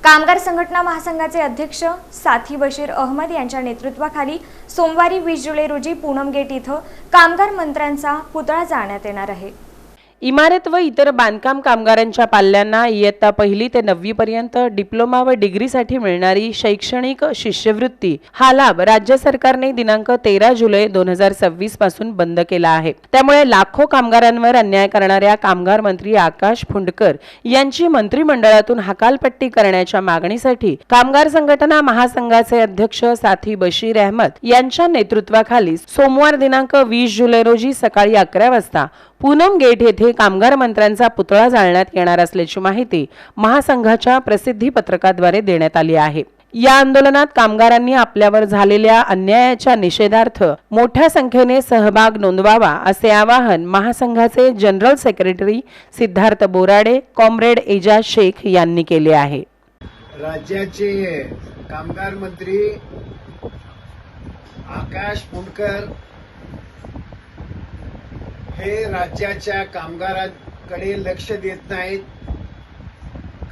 कामगार संघटना महासंघाचे अध्यक्ष साथी बशीर अहमद यांच्या नेतृत्वाखाली सोमवारी 20 जुलै रोजी पूनम गेट इथं कामगार मंत्र्यांचा पुतळा जाळण्यात येणार आहे। इमारत व इतर बांधकाम कामगारांच्या पाल्यांना इयत्ता 1ली ते 9वी पर्यंत डिप्लोमा व डिग्रीसाठी मिळणारी शैक्षणिक शिष्यवृत्ती हा लाभ राज्य सरकारने दिनांक 13 जुलै 2026 पासून बंद केला आहे। त्यामुळे लाखो कामगारांवर अन्याय करणाऱ्या कामगार मंत्री आकाश फुंडकर यांची मंत्रिमंडळातून हकालपट्टी करण्याच्या मागणीसाठी कामगार संघटना महासंघाचे अध्यक्ष साथी बशीर अहमद यांच्या नेतृत्वाखाली सोमवार दिनांक 20 जुलै रोजी सकाळी 11 वाजता पूनम गेट येथे कामगार मंत्र्यांचा पुतळा जाळण्यात येणार असल्याची माहिती महासंघाच्या प्रसिद्धी पत्रकाद्वारे देण्यात आली आहे। या आंदोलनात कामगारांनी आपल्यावर झालेल्या अन्यायाच्या निषेधार्थ मोठ्या संख्येने सहभाग नोंदवावा असे आवाहन महासंघाचे general secretary Siddharth Borade, comrade Ejaz Shaikh यांनी केले आहे। राज्याचे कामगार मंत्री आकाश फुंडकर हे राज्याच्या कामगारांकडे लक्ष देत नाहीत।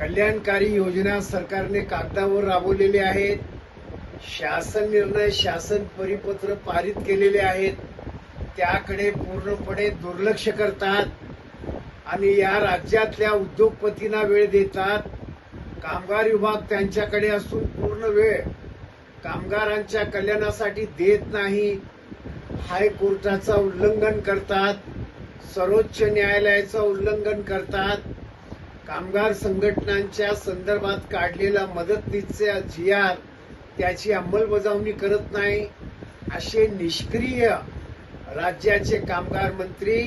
कल्याणकारी योजना सरकारने कागदावर राबवलेले आहेत, शासन निर्णय, शासन परिपत्र पारित केलेले आहेत, त्याकडे पूर्णपणे दुर्लक्ष करतात आणि या राज्यातल्या उद्योगपतींना वेळ देतात। कामगार विभाग त्यांच्याकडे असून पूर्ण वेळ कामगारांच्या कल्याणासाठी देत नाही। हायकोर्टाचं उल्लंघन करतात, सर्वोच्च न्यायालयाचं उल्लंघन करतात, कामगार संघटनांच्या संदर्भात काढलेला मदतनीसचा GR त्याची अंमलबजावणी करत नाही। असे निष्क्रिय राज्याचे कामगार मंत्री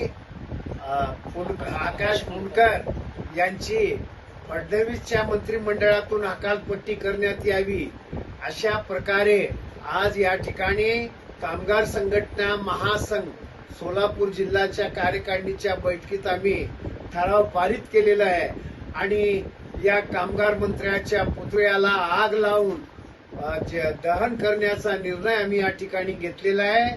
आकाश फुंडकर यांची फडणवीसच्या मंत्रिमंडळातून हकालपट्टी करण्यात यावी अशा प्रकारे आज या ठिकाणी कामगार संघटना महासंघ सोलापूर जिल्ह्याच्या कार्यकारिणीच्या बैठकीत आम्ही ठराव पारित केलेला आहे आणि या कामगार मंत्र्याच्या पुतळ्याला आग लावून दहन करण्याचा निर्णय आम्ही या ठिकाणी घेतलेला आहे।